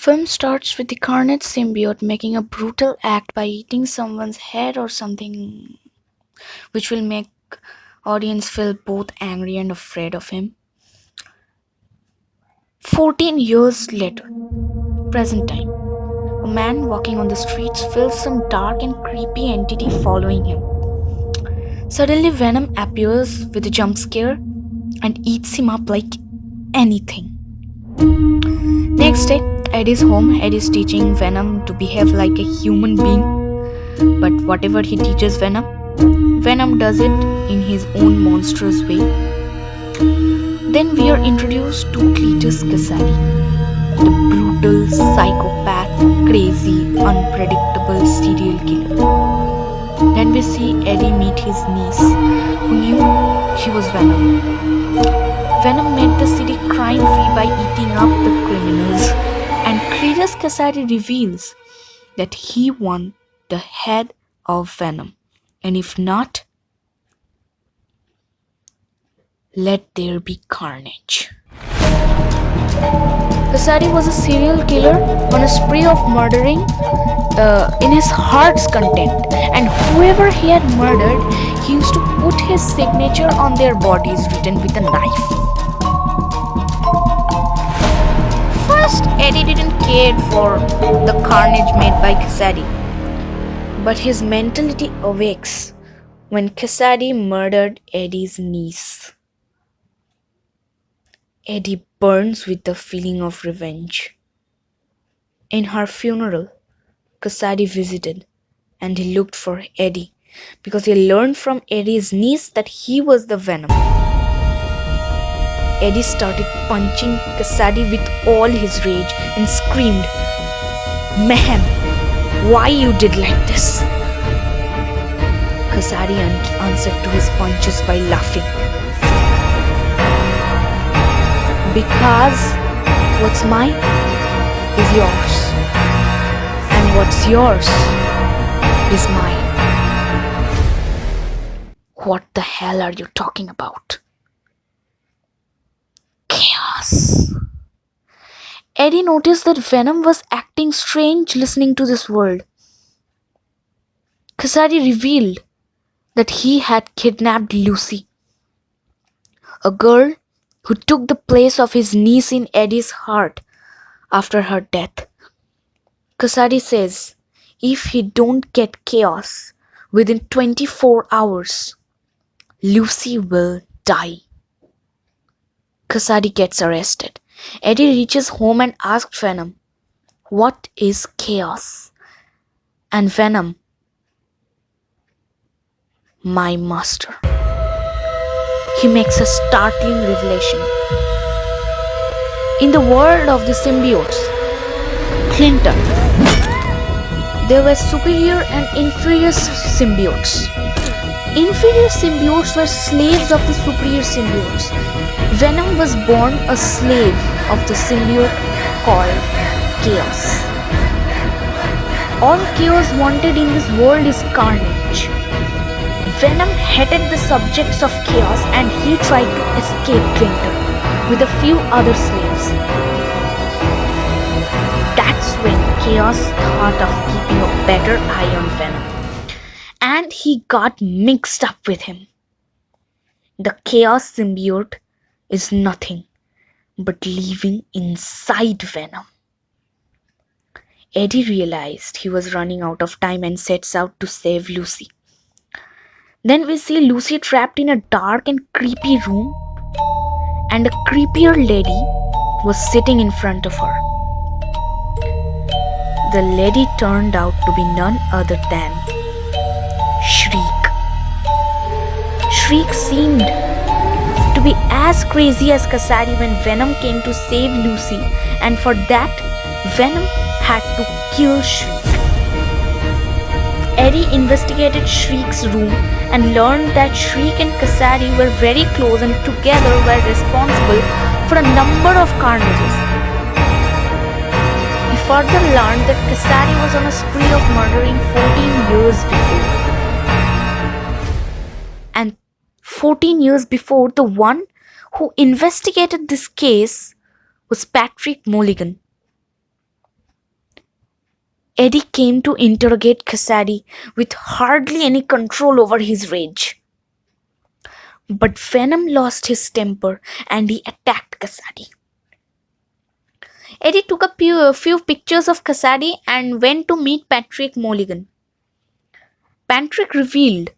Film starts with the Carnage symbiote making a brutal act by eating someone's head or something which will make audience feel both angry and afraid of him. 14 years later, present time. A man walking on the streets feels some dark and creepy entity following him. Suddenly, Venom appears with a jump scare and eats him up like anything. Next day, Eddie's home. Eddie's teaching Venom to behave like a human being, but whatever he teaches Venom, Venom does it in his own monstrous way. Then we are introduced to Cletus Kasady, the brutal, psychopath, crazy, unpredictable serial killer. Then we see Eddie meet his niece, who knew she was Venom. Venom made the city crime-free by eating up the criminals, and Cletus Kasady reveals that he won the head of Venom. And if not, let there be carnage. Kasady was a serial killer on a spree of murdering in his heart's content, and whoever he had murdered, he used to put his signature on their bodies written with a knife. First, Eddie didn't care for the carnage made by Kasady, but his mentality awakes when Kasady murdered Eddie's niece. Eddie burns with the feeling of revenge. In her funeral, Kasady visited and he looked for Eddie because he learned from Eddie's niece that he was the Venom. Eddie started punching Kasady with all his rage and screamed, "Mayhem, why you did like this?" Kasady answered to his punches by laughing. Because what's mine is yours, and what's yours is mine. What the hell are you talking about? Chaos. Eddie noticed that Venom was acting strange listening to this world. Kasady revealed that he had kidnapped Lucy, a girl who took the place of his niece in Eddie's heart after her death. Kasady says if he don't get Chaos within 24 hours, Lucy will die. Kasady gets arrested. Eddie reaches home and asks Venom, "What is Chaos?" And Venom, "My master." He makes a startling revelation. In the world of the symbiotes, Clinton, there were superior and inferior symbiotes. Inferior symbiotes were slaves of the superior symbiotes. Venom was born a slave of the symbiote called Chaos. All Chaos wanted in this world is carnage. Venom hated the subjects of Chaos and he tried to escape Clinton with a few other slaves. That's when Chaos thought of keeping a better eye on Venom, and he got mixed up with him. The Chaos symbiote is nothing but living inside Venom. Eddie realized he was running out of time and sets out to save Lucy. Then we see Lucy trapped in a dark and creepy room, and a creepier lady was sitting in front of her. The lady turned out to be none other than Shriek. Shriek seemed to be as crazy as Kasady when Venom came to save Lucy, and for that, Venom had to kill Shriek. Eddie investigated Shriek's room and learned that Shriek and Kasady were very close and together were responsible for a number of carnages. He further learned that Kasady was on a spree of murdering 14 years before. And 14 years before, the one who investigated this case was Patrick Mulligan. Eddie came to interrogate Cassidy with hardly any control over his rage. But Venom lost his temper and he attacked Cassidy. Eddie took a few pictures of Cassidy and went to meet Patrick Mulligan. Patrick revealed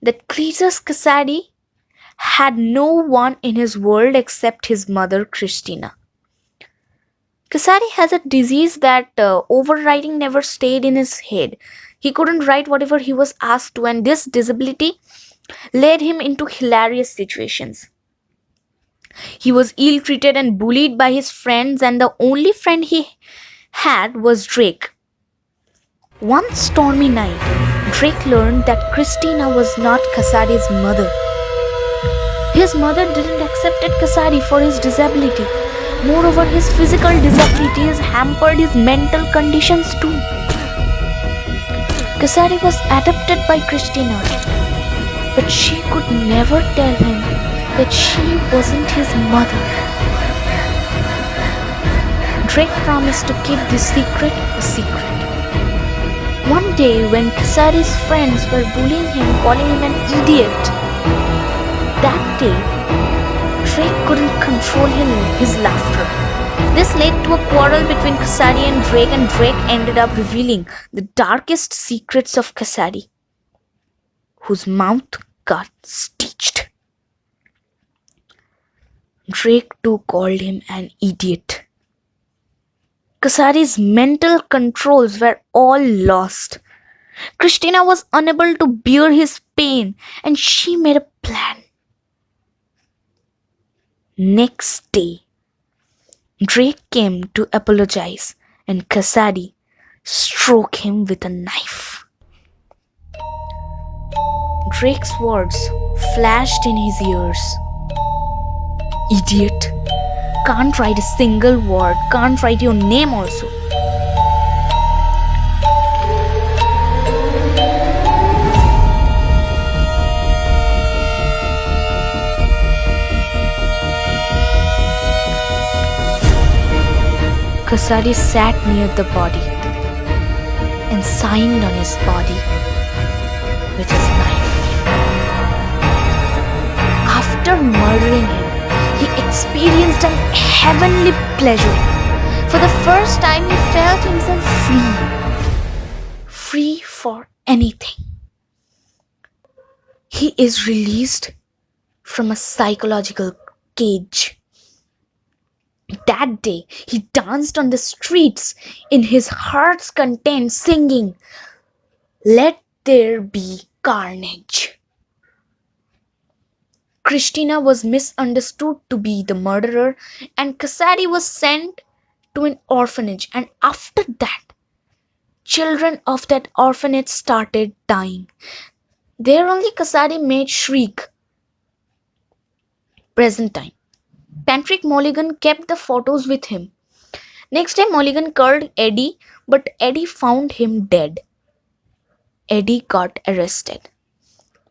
that Cletus Cassidy had no one in his world except his mother, Christina. Cassidy has a disease that overwriting never stayed in his head. He couldn't write whatever he was asked to, and this disability led him into hilarious situations. He was ill treated and bullied by his friends, and the only friend he had was Drake. One stormy night, Drake learned that Christina was not Cassidy's mother. His mother didn't accept Cassidy for his disability. Moreover, his physical disabilities hampered his mental conditions too. Cassidy was adopted by Christina, but she could never tell him that she wasn't his mother. Drake promised to keep this secret a secret. One day, when Cassidy's friends were bullying him, calling him an idiot, that day, Drake couldn't control his laughter. This led to a quarrel between Cassidy and Drake ended up revealing the darkest secrets of Cassidy, whose mouth got stitched. Drake too called him an idiot. Cassidy's mental controls were all lost. Christina was unable to bear his pain, and she made a plan. Next day, Drake came to apologize, and Cassidy struck him with a knife. Drake's words flashed in his ears. Idiot! Can't write a single word, can't write your name also. Cassidy sat near the body and signed on his body with his knife. After murdering him, he experienced an heavenly pleasure. For the first time, he felt himself free for anything. He is released from a psychological cage. That day, he danced on the streets in his heart's content, singing, "Let there be carnage." Christina was misunderstood to be the murderer, and Cassidy was sent to an orphanage. And after that, children of that orphanage started dying. There only Cassidy made shriek. Present time. Patrick Mulligan kept the photos with him. Next day, Mulligan called Eddie, but Eddie found him dead. Eddie got arrested,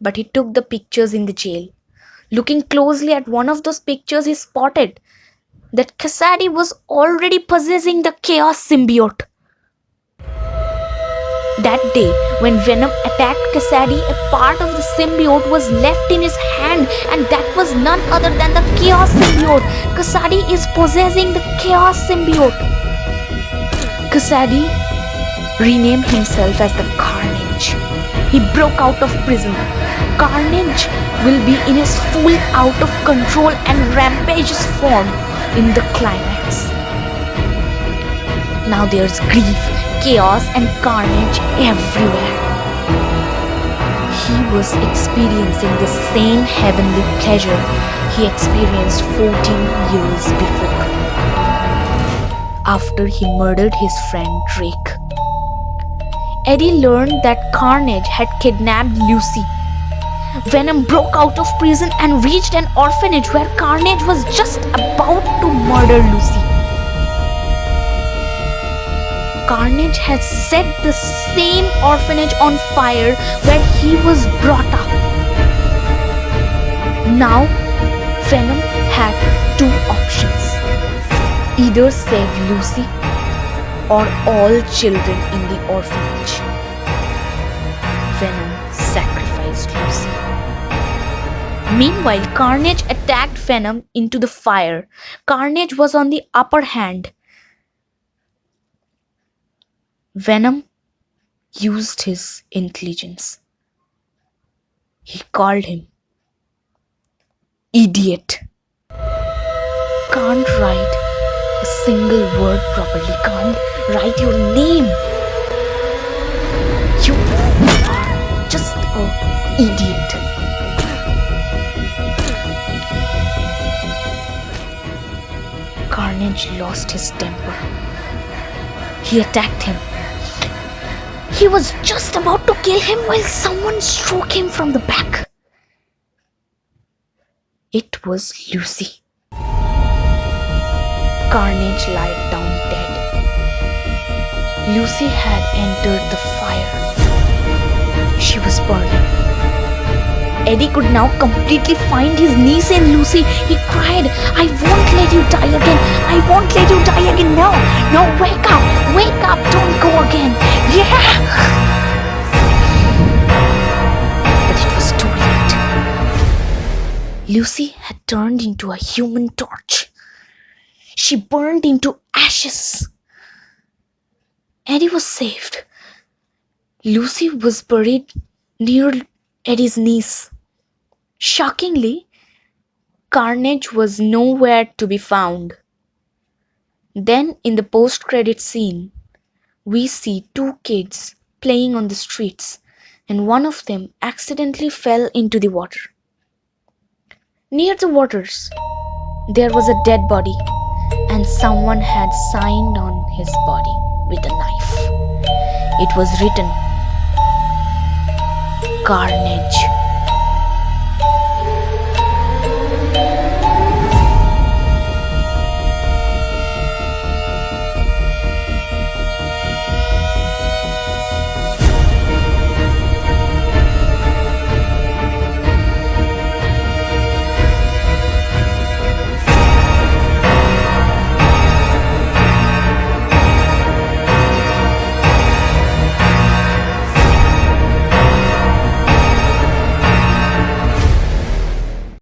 but he took the pictures in the jail. Looking closely at one of those pictures, he spotted that Cassidy was already possessing the Chaos symbiote. That day, when Venom attacked Cassidy, a part of the symbiote was left in his hand, and that was none other than the Chaos symbiote. Cassidy is possessing the Chaos symbiote. Cassidy renamed himself as the Carnage. He broke out of prison. Carnage will be in his full out of control and rampageous form in the climax. Now there's grief, chaos and carnage everywhere. He was experiencing the same heavenly pleasure he experienced 14 years before, after he murdered his friend Drake. Eddie learned that Carnage had kidnapped Lucy. Venom broke out of prison and reached an orphanage where Carnage was just about to murder Lucy. Carnage had set the same orphanage on fire where he was brought up. Now, Venom had two options: either save Lucy or all children in the orphanage. Venom sacrificed Lucy. Meanwhile, Carnage attacked Venom into the fire. Carnage was on the upper hand. Venom used his intelligence. He called him idiot. Can't write a single word properly. Can't write your name. You are just an idiot. Carnage lost his temper. He attacked him. He was just about to kill him while someone struck him from the back. It was Lucy. Carnage lied down dead. Lucy had entered the fire. She was burning. Eddie could now completely find his niece in Lucy. He cried, "I won't let you die again. I won't let you die again. No, no, wake up. Wake up. Don't go again. Yeah." But it was too late. Lucy had turned into a human torch. She burned into ashes. Eddie was saved. Lucy was buried near Eddie's niece. Shockingly, Carnage was nowhere to be found. Then, in the post-credit scene, we see two kids playing on the streets, and one of them accidentally fell into the water. Near the waters, there was a dead body, and someone had signed on his body with a knife. It was written, Carnage.